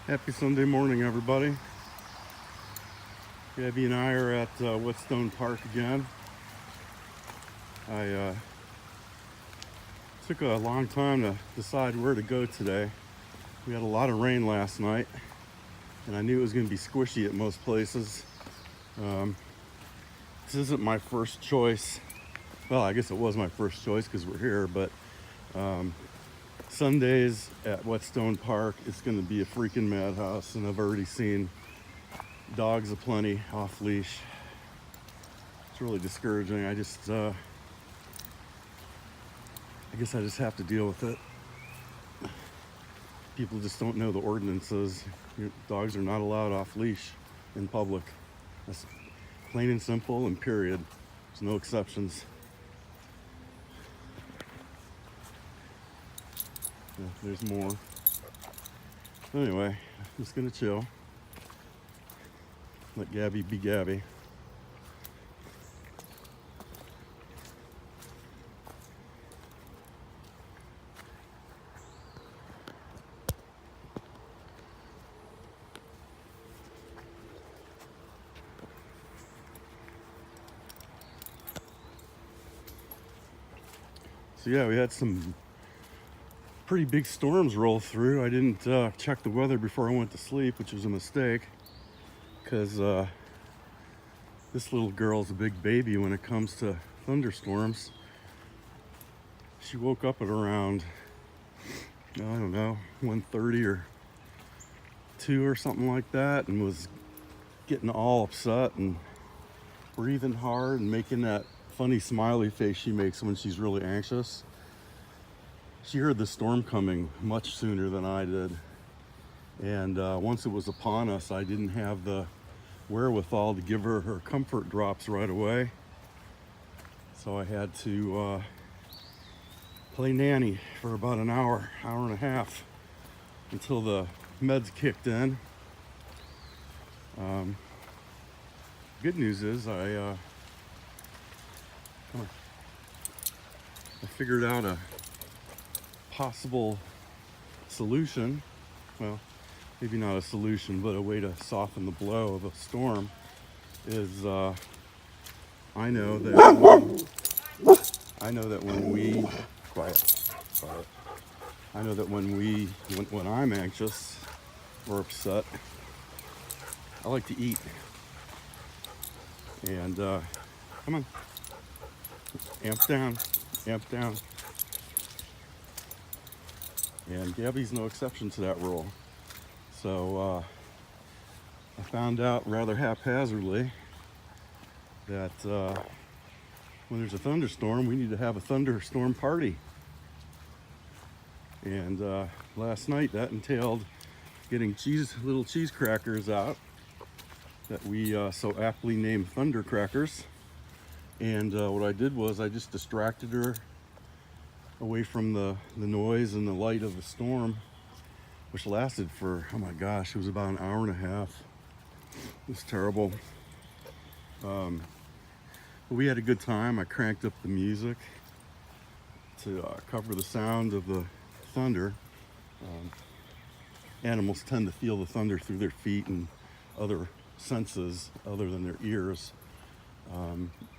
Happy Sunday morning, everybody. Gabby and I are at Whetstone Park again. I took a long time to decide where to go today. We had a lot of rain last night, and I knew it was going to be squishy at most places. This isn't my first choice. Well, I guess it was my first choice because we're here, but Sundays at Whetstone Park, it's going to be a freaking madhouse, and I've already seen dogs aplenty off leash. It's really discouraging. I guess I just have to deal with it. People just don't know the ordinances. Dogs are not allowed off leash in public. That's plain and simple and period. There's no exceptions. Yeah, there's more. Anyway, I'm just gonna chill. Let Gabby be Gabby. So yeah, we had some pretty big storms roll through. I didn't check the weather before I went to sleep, which was a mistake, because this little girl's a big baby when it comes to thunderstorms. She woke up at around, I don't know, 1:30 or 2 or something like that, and was getting all upset and breathing hard and making that funny smiley face she makes when she's really anxious. She heard the storm coming much sooner than I did, and once it was upon us, I didn't have the wherewithal to give her comfort drops right away, so I had to play nanny for about an hour and a half until the meds kicked in. Good news is I figured out a possible solution. Well, maybe not a solution, but a way to soften the blow of a storm is I know that when we quiet. I know that when I'm anxious or upset, I like to eat. And come on, amp down. And Gabby's no exception to that rule. So I found out rather haphazardly that when there's a thunderstorm, we need to have a thunderstorm party. And last night that entailed getting little cheese crackers out that we so aptly named Thunder Crackers. And what I did was I just distracted her away from the noise and the light of the storm, which lasted for, oh my gosh, it was about an hour and a half. It was terrible. But we had a good time. I cranked up the music to cover the sound of the thunder. Animals tend to feel the thunder through their feet and other senses other than their ears.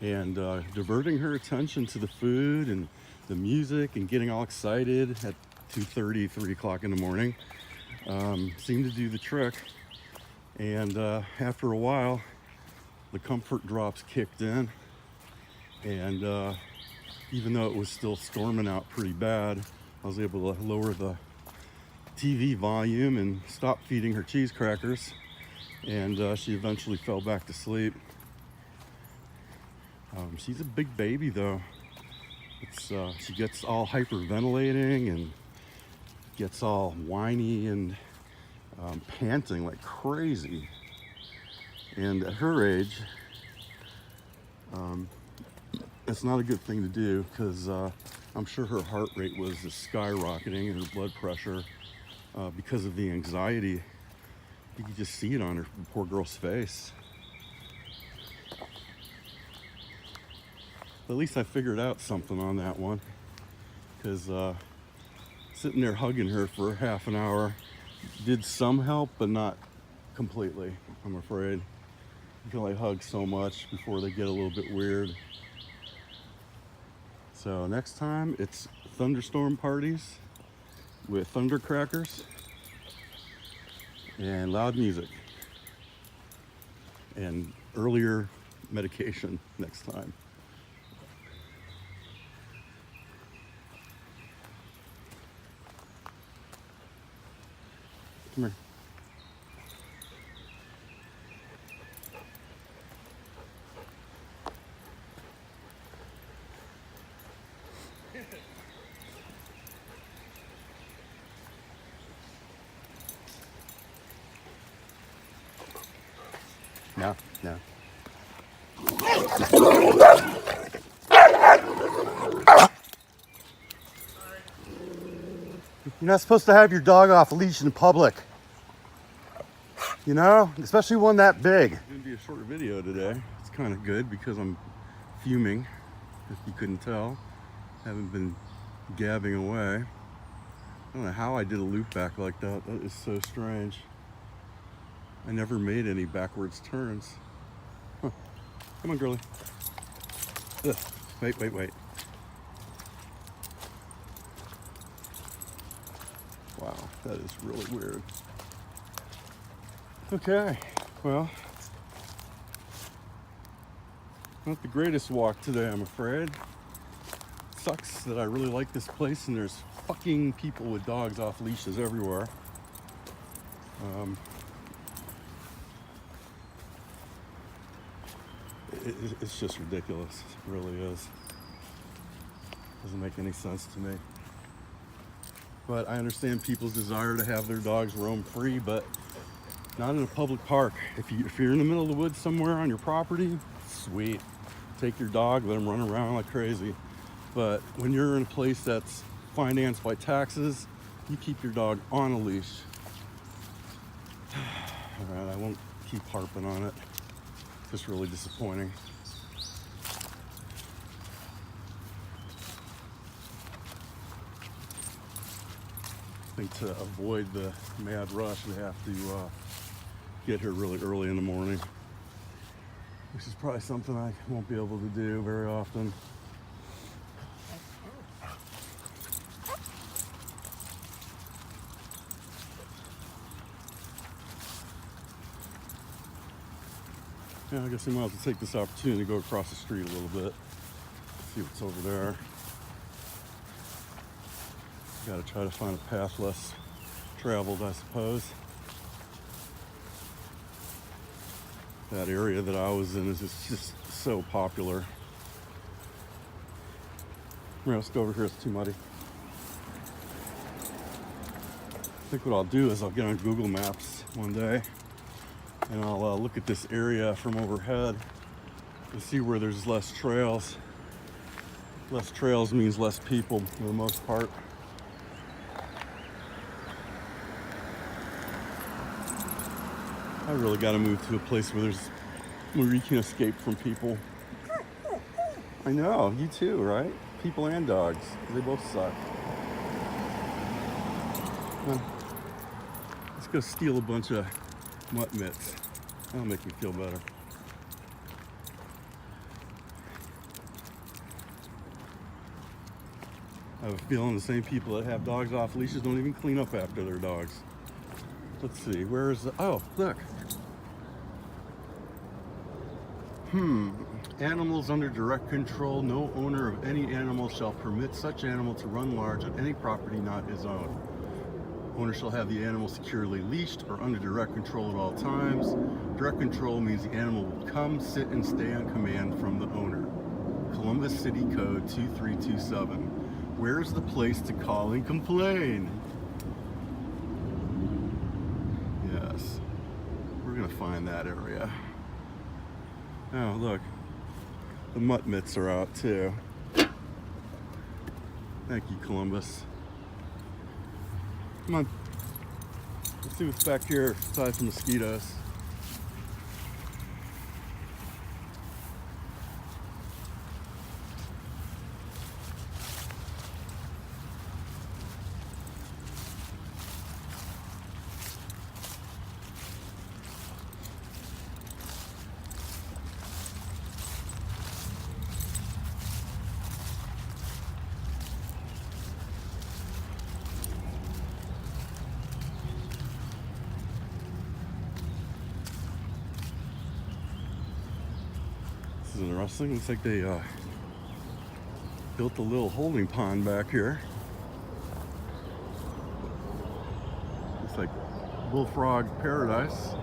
And diverting her attention to the food and the music and getting all excited at 2:30, 3 o'clock in the morning seemed to do the trick. And after a while, the comfort drops kicked in, and even though it was still storming out pretty bad, I was able to lower the TV volume and stop feeding her cheese crackers, and she eventually fell back to sleep. She's a big baby though. She gets all hyperventilating and gets all whiny and panting like crazy. And at her age, it's not a good thing to do, because I'm sure her heart rate was just skyrocketing and her blood pressure because of the anxiety. You could just see it on her poor girl's face. At least I figured out something on that one, because sitting there hugging her for half an hour did some help, but not completely, I'm afraid. You can only hug so much before they get a little bit weird. So next time it's thunderstorm parties with thundercrackers and loud music and earlier medication next time. Come here. No, no. You're not supposed to have your dog off leash in public. You know, especially one that big. It's gonna be a shorter video today. It's kind of good because I'm fuming, if you couldn't tell. Haven't been gabbing away. I don't know how I did a loop back like that. That is so strange. I never made any backwards turns. Huh. Come on, girlie. Ugh. Wait, wait, wait. Wow, that is really weird. Okay, well, not the greatest walk today, I'm afraid. Sucks that I really like this place and there's fucking people with dogs off leashes everywhere. It's just ridiculous. It really is. Doesn't make any sense to me. But I understand people's desire to have their dogs roam free, but not in a public park. If you're in the middle of the woods somewhere on your property, sweet. Take your dog, let him run around like crazy. But when you're in a place that's financed by taxes, you keep your dog on a leash. All right, I won't keep harping on it. It's just really disappointing. I think to avoid the mad rush, we have to get here really early in the morning, which is probably something I won't be able to do very often. Yeah, I guess I might have to take this opportunity to go across the street a little bit, see what's over there. Got to try to find a path less traveled, I suppose. That area that I was in is just so popular. Here, let's go over here. It's too muddy. I think what I'll do is I'll get on Google Maps one day and I'll look at this area from overhead and see where there's less trails. Less trails means less people for the most part. I really got to move to a place where you can escape from people. I know, you too, right? People and dogs, they both suck. Let's go steal a bunch of mutt mitts. That'll make me feel better. I have a feeling the same people that have dogs off leashes don't even clean up after their dogs. Let's see, where is the, oh, look. Animals under direct control. No owner of any animal shall permit such animal to run large on any property not his own. Owner shall have the animal securely leashed or under direct control at all times. Direct control means the animal will come, sit, and stay on command from the owner. Columbus City Code 2327. Where's the place to call and complain? Yes, we're gonna find that area. Oh, look, the mutt mitts are out too. Thank you, Columbus. Come on, let's see what's back here aside from mosquitoes. This is interesting. Looks like they built a little holding pond back here. Looks like bullfrog paradise.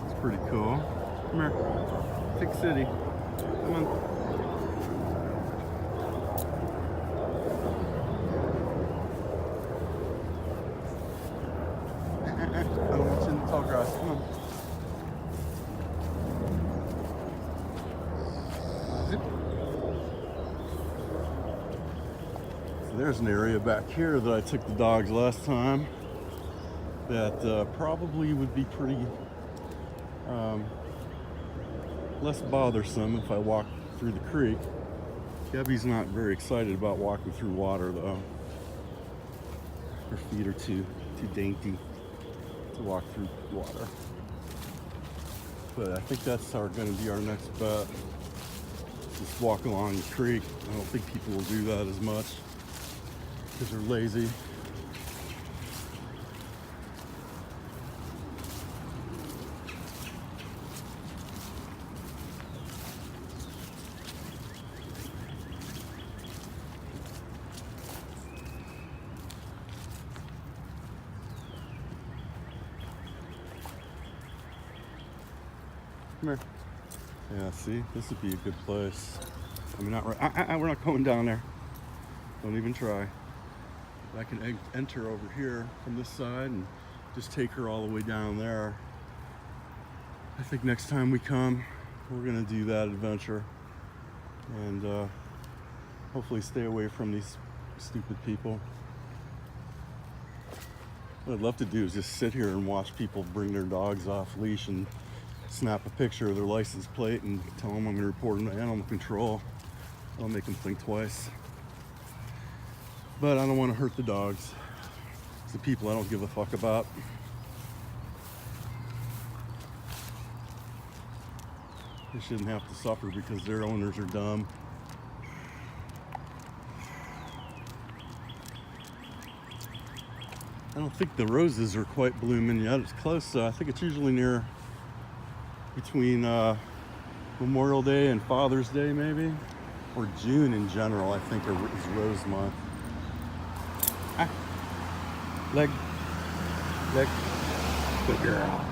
It's pretty cool. Come here. Tick City. Come on. I don't want you in the tall grass. Come on. So there's an area back here that I took the dogs last time that probably would be pretty less bothersome if I walked through the creek. Gabby's not very excited about walking through water though. Her feet are too dainty to walk through water. But I think that's going to be our next bet. Just walk along the creek. I don't think people will do that as much because they're lazy. Come here. Yeah, see, this would be a good place. I mean, not right. We're not going down there. Don't even try. But I can enter over here from this side and just take her all the way down there. I think next time we come, we're gonna do that adventure and hopefully stay away from these stupid people. What I'd love to do is just sit here and watch people bring their dogs off leash and snap a picture of their license plate and tell them I'm going to report them to animal control. I'll make them think twice. But I don't want to hurt the dogs. It's the people I don't give a fuck about. They shouldn't have to suffer because their owners are dumb. I don't think the roses are quite blooming yet. It's close. I think it's usually near between Memorial Day and Father's Day, maybe, or June in general. I think is Rose Month. Ah. Leg, good girl.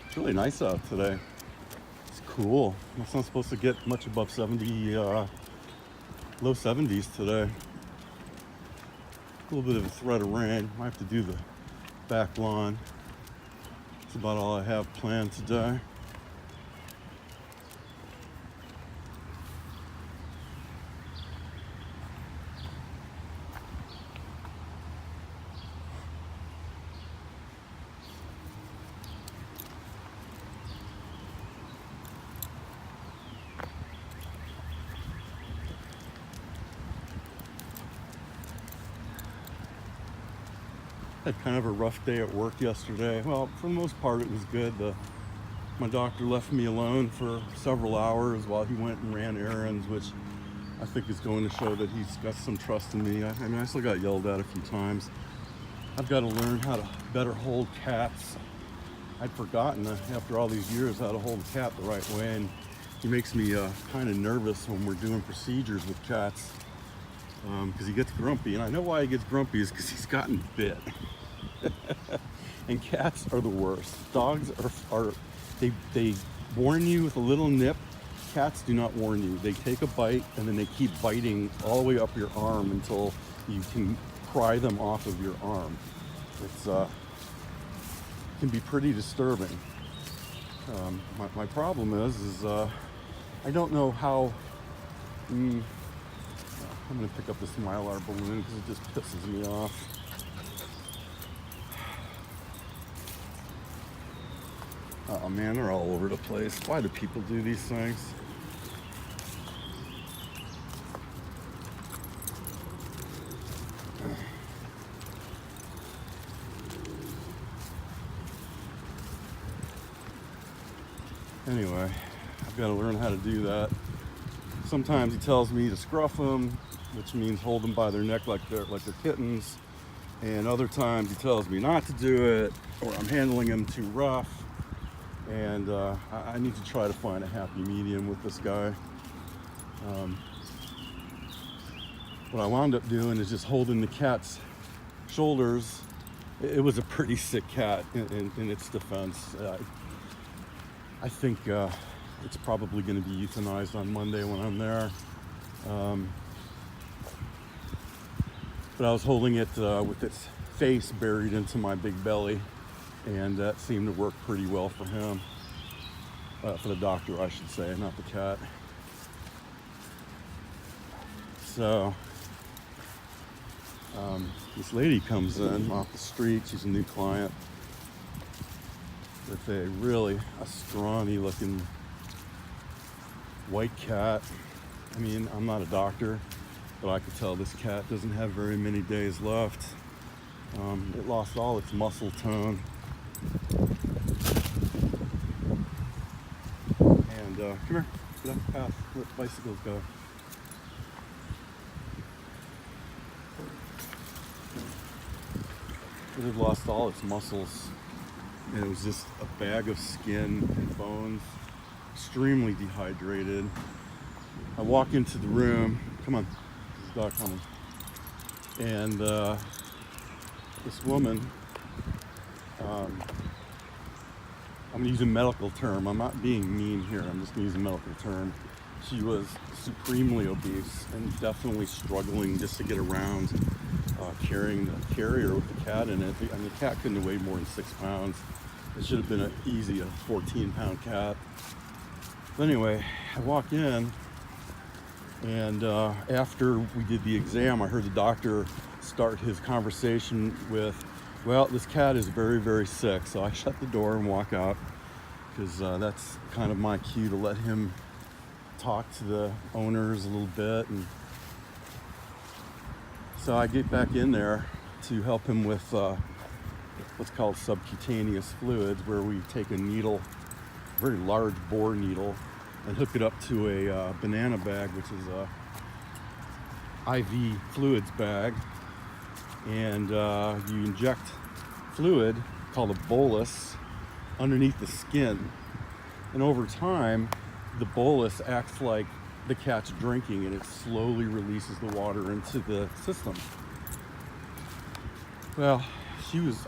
It's really nice out today. It's cool. It's not supposed to get much above 70, low 70s today. A little bit of a threat of rain. Might have to do the back lawn. That's about all I have planned today. Had kind of a rough day at work yesterday. Well, for the most part, it was good. My doctor left me alone for several hours while he went and ran errands, which I think is going to show that he's got some trust in me. I mean, I still got yelled at a few times. I've got to learn how to better hold cats. I'd forgotten after all these years how to hold a cat the right way, and he makes me kind of nervous when we're doing procedures with cats because he gets grumpy, and I know why he gets grumpy is because he's gotten bit. And cats are the worst. Dogs are they warn you with a little nip. Cats do not warn you. They take a bite and then they keep biting all the way up your arm until you can pry them off of your arm. It's can be pretty disturbing. My problem is I don't know how. I'm gonna pick up this Mylar balloon because it just pisses me off. Oh man, they're all over the place. Why do people do these things? Anyway, I've got to learn how to do that. Sometimes he tells me to scruff them, which means hold them by their neck like they're kittens. And other times he tells me not to do it, or I'm handling them too rough. And I need to try to find a happy medium with this guy. What I wound up doing is just holding the cat's shoulders. It was a pretty sick cat in its defense. I think it's probably going to be euthanized on Monday when I'm there. But I was holding it with its face buried into my big belly, and that seemed to work pretty well for him. For the doctor, I should say, not the cat. So this lady comes in off the street. She's a new client with a scrawny looking white cat. I mean, I'm not a doctor, but I could tell this cat doesn't have very many days left. It lost all its muscle tone. And come here, get off the path, let bicycles go. It had lost all its muscles, and it was just a bag of skin and bones, extremely dehydrated. I walk into the room, come on, there's a dog coming, and this woman, I'm going to use a medical term, I'm not being mean here, I'm just going to use a medical term. She was supremely obese and definitely struggling just to get around, carrying the carrier with the cat in it. I mean, the cat couldn't have weighed more than 6 pounds. It should have been a 14-pound cat. But anyway, I walk in, and after we did the exam, I heard the doctor start his conversation with, well, this cat is very, very sick. So I shut the door and walk out, because that's kind of my cue to let him talk to the owners a little bit. And so I get back in there to help him with what's called subcutaneous fluids, where we take a needle, a very large bore needle, and hook it up to a banana bag, which is a IV fluids bag, and you inject fluid called a bolus underneath the skin, and over time the bolus acts like the cat's drinking, and it slowly releases the water into the system. Well,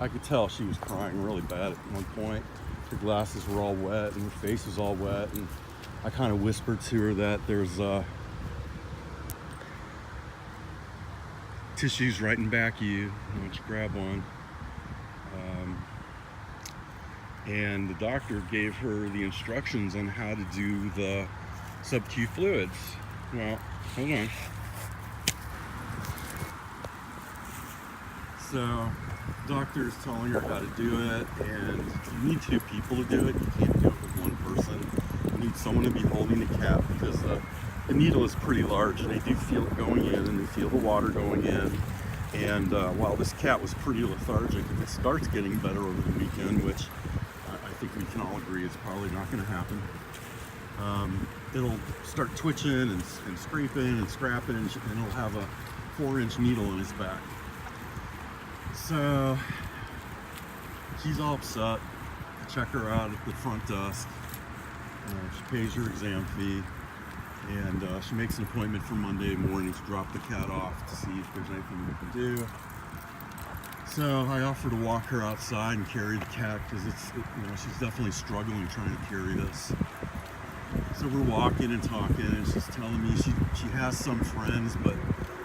I could tell she was crying really bad at one point. Her glasses were all wet and her face was all wet, and I kind of whispered to her that there's tissues right in back of you. Why don't you grab one? And the doctor gave her the instructions on how to do the sub-Q fluids. Well, hold on. So, the doctor is telling her how to do it, and you need 2 people to do it. You can't do it with one person. You need someone to be holding the cat, because the needle is pretty large, and they do feel it going in, and they feel the water going in. And while this cat was pretty lethargic, if it starts getting better over the weekend, which I think we can all agree is probably not going to happen, it'll start twitching and scraping and scrapping, and it'll have a 4-inch needle in his back. So she's all upset. I check her out at the front desk. She pays her exam fee, and she makes an appointment for Monday morning to drop the cat off to see if there's anything we can do. So I offer to walk her outside and carry the cat, because she's definitely struggling trying to carry this. So we're walking and talking, and she's telling me she has some friends, but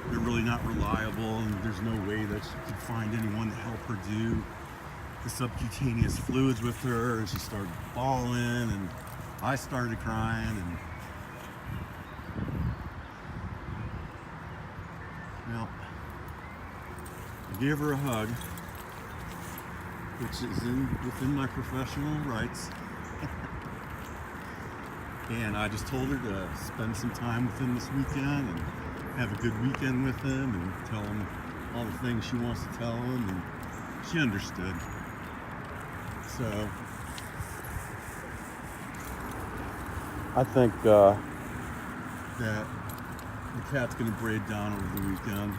they're really not reliable, and there's no way that she could find anyone to help her do the subcutaneous fluids with her. And she started bawling, and I started crying, and well, I gave her a hug, which is within my professional rights. And I just told her to spend some time with him this weekend and have a good weekend with him, and tell him all the things she wants to tell him, and she understood. So I think that the cat's going to braid down over the weekend,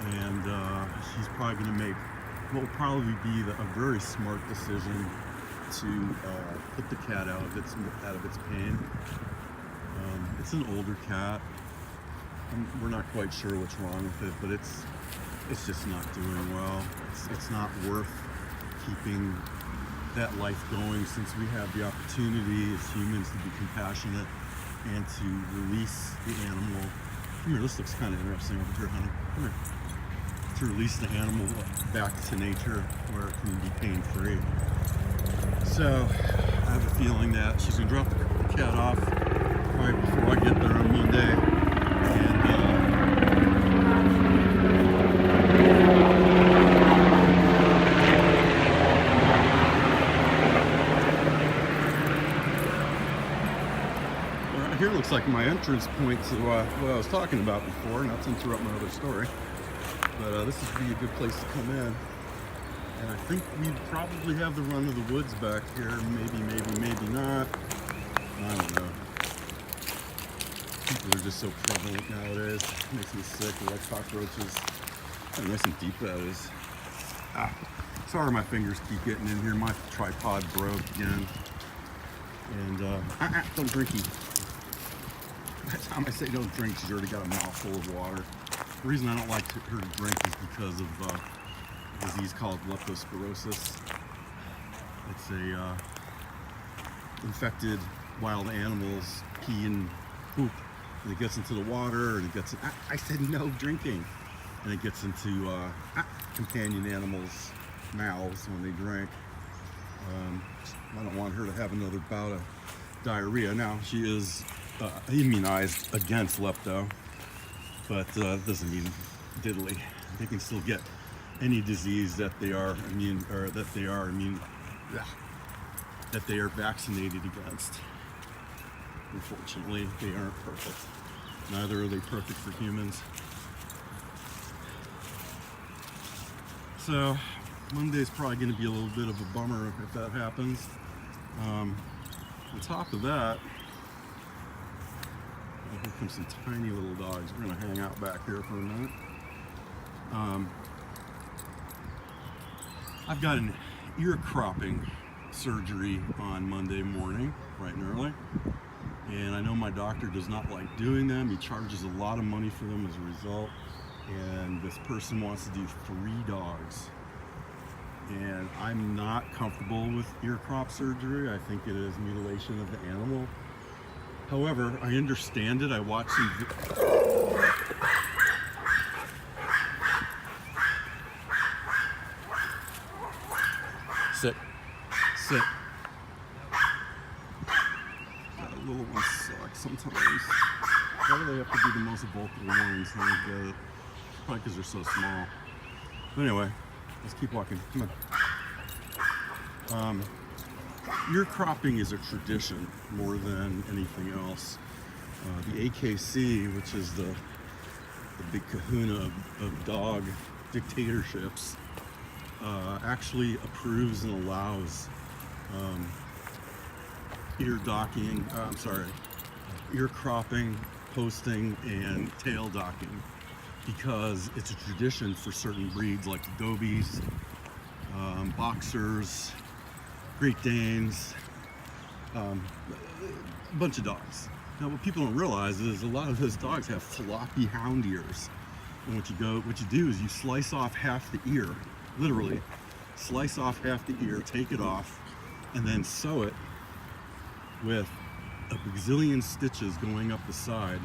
and she's probably going to make what will probably be a very smart decision to put the cat out of its pain. It's an older cat. We're not quite sure what's wrong with it, but it's just not doing well. It's not worth keeping that life going, since we have the opportunity as humans to be compassionate and to release the animal. Come here, this looks kind of interesting over here, honey. Come here. To release the animal back to nature where it can be pain-free. So I have a feeling that she's gonna drop the cat off right before I get there on Monday. Here looks like my entrance point to what I was talking about before, not to interrupt my other story, but this would be a good place to come in. And I think we'd probably have the run of the woods back here, maybe not. I don't know. People are just so prevalent nowadays. It makes me sick. They're like cockroaches. How nice and deep that is. Sorry my fingers keep getting in here. My tripod broke again. And don't drinky. By the time I say don't drink, she's already got a mouthful of water. The reason I don't like her to drink is because of a disease called leptospirosis. It's a infected wild animals pee and poop, and it gets into the water, and it gets. I said no drinking, and it gets into companion animals' mouths when they drink. I don't want her to have another bout of diarrhea. Now she is immunized against lepto, but that doesn't mean diddly. They can still get any disease that they are immune, or that they are vaccinated against. Unfortunately, they aren't perfect. Neither are they perfect for humans. So Monday's probably going to be a little bit of a bummer if that happens. On top of that, here comes some tiny little dogs. We're going to hang out back here for a minute. I've got an ear cropping surgery on Monday morning, bright and early. And I know my doctor does not like doing them. He charges a lot of money for them as a result. And this person wants to do 3 dogs. And I'm not comfortable with ear crop surgery. I think it is mutilation of the animal. However, I understand it. I watch some. Sit. Sit. That little one sucks sometimes. Why do they have to be the most vocal ones? I don't get it. Probably because they're so small. But anyway, let's keep walking. Come on. Ear cropping is a tradition more than anything else. The AKC, which is the big kahuna of dog dictatorships, actually approves and allows ear cropping, posting, and tail docking, because it's a tradition for certain breeds like the Dobies, boxers, Great Danes, a bunch of dogs. Now, what people don't realize is a lot of those dogs have floppy hound ears. And what you do is you slice off half the ear, literally, slice off half the ear, take it off, and then sew it with a bazillion stitches going up the side.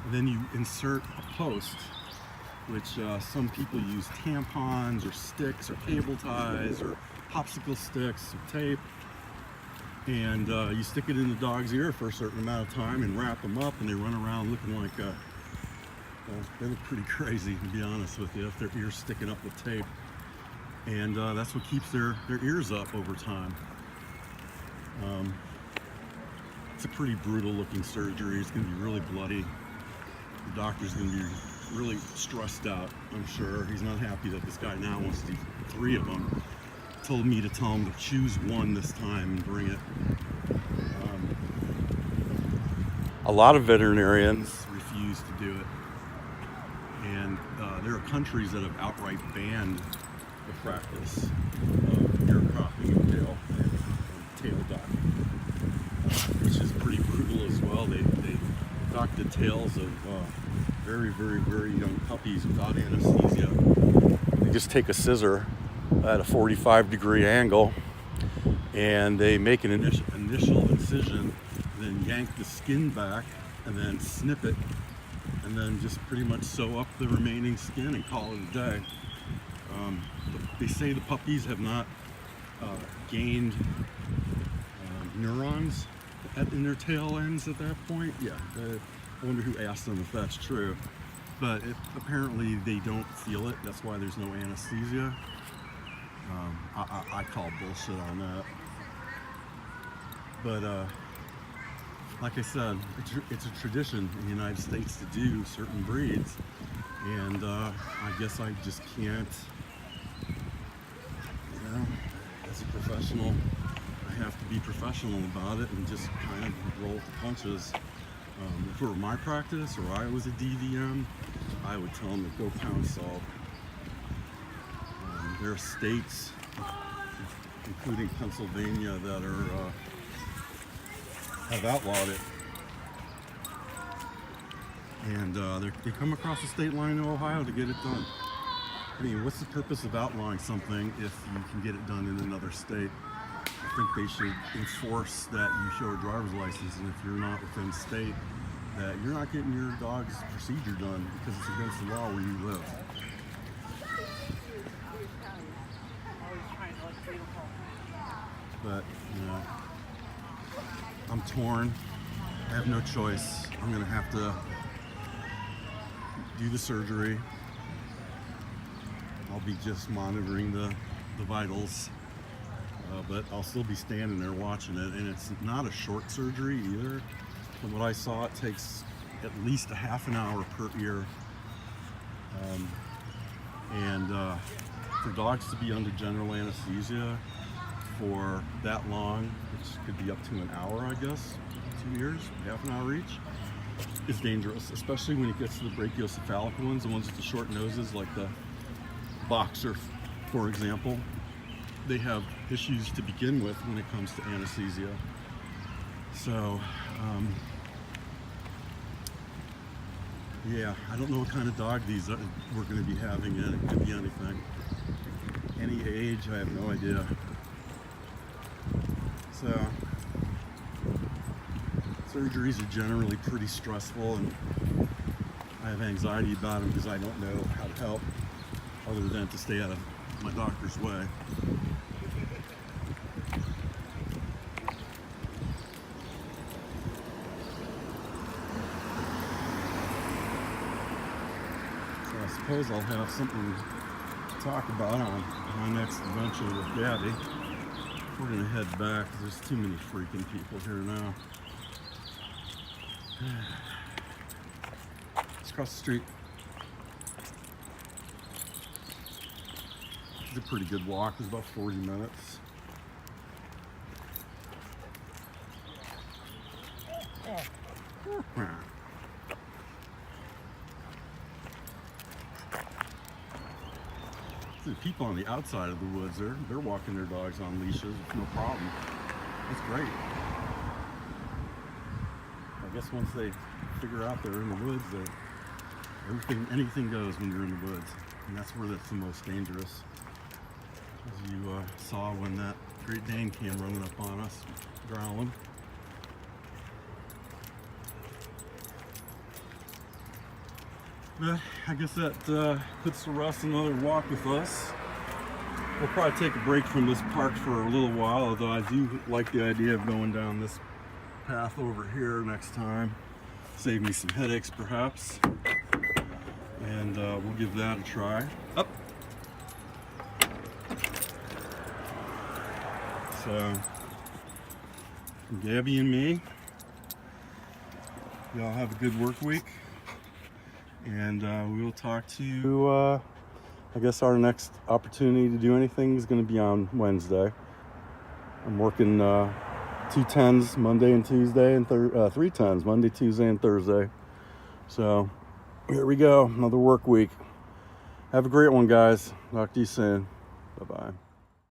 And then you insert a post, which some people use tampons or sticks or cable ties or popsicle sticks or tape, and you stick it in the dog's ear for a certain amount of time and wrap them up, and they run around looking like they look pretty crazy, to be honest with you, if their ears sticking up with tape. And that's what keeps their ears up over time. It's a pretty brutal looking surgery. It's going to be really bloody. The doctor's going to be really stressed out, I'm sure. He's not happy that this guy now wants to do 3 of them. Told me to tell him to choose one this time and bring it. a lot of veterinarians refuse to do it. And there are countries that have outright banned the practice of ear cropping and tail docking, which is pretty brutal as well. They dock the tails of very, very, very young puppies without anesthesia. They just take a scissor at a 45-degree angle, and they make an initial incision, then yank the skin back, and then snip it, and then just pretty much sew up the remaining skin and call it a day. They say the puppies have not gained neurons in their tail ends at that point. Yeah, I wonder who asked them if that's true. But apparently they don't feel it. That's why there's no anesthesia. I call bullshit on that. But like I said, it's a tradition in the United States to do certain breeds. And I guess I just can't, as a professional, I have to be professional about it and just kind of roll with the punches. If it were my practice or I was a DVM, I would tell them to go pound salt. There are states, including Pennsylvania, that have outlawed it. And they come across the state line in Ohio to get it done. I mean, what's the purpose of outlawing something if you can get it done in another state? I think they should enforce that you show a driver's license, and if you're not within state, that you're not getting your dog's procedure done because it's against the law where you live. But, I'm torn. I have no choice. I'm gonna have to do the surgery. I'll be just monitoring the vitals, but I'll still be standing there watching it, and it's not a short surgery either. From what I saw, it takes at least a half an hour per ear. For dogs to be under general anesthesia for that long, which could be up to an hour, I guess, 2 ears, half an hour each, is dangerous, especially when it gets to the brachiocephalic ones, the ones with the short noses, like the boxer, for example. They have issues to begin with when it comes to anesthesia. So, yeah, I don't know what kind of dog we're going to be having in. It could be anything. Any age, I have no idea. So, surgeries are generally pretty stressful, and I have anxiety about them because I don't know how to help other than to stay out of my doctor's way. So I suppose I'll have something to talk about on my next adventure with Gabby. We're gonna head back. There's too many freaking people here now. Let's cross the street. It's a pretty good walk. It's about 40 minutes. The people on the outside of the woods, they're walking their dogs on leashes with no problem. That's great. I guess once they figure out they're in the woods, anything goes when you're in the woods, and that's where that's the most dangerous. As you saw when that Great Dane came running up on us, growling. But I guess that puts to rest another walk with us. We'll probably take a break from this park for a little while, although I do like the idea of going down this path over here next time. Save me some headaches, perhaps. And we'll give that a try. Up. So, Gabby and me, y'all have a good work week. And we will talk to you, I guess our next opportunity to do anything is going to be on Wednesday. I'm working 2 10s Monday and Tuesday, and 3 10s Monday, Tuesday, and Thursday. So here we go, another work week. Have a great one, guys. Talk to you soon. Bye-bye.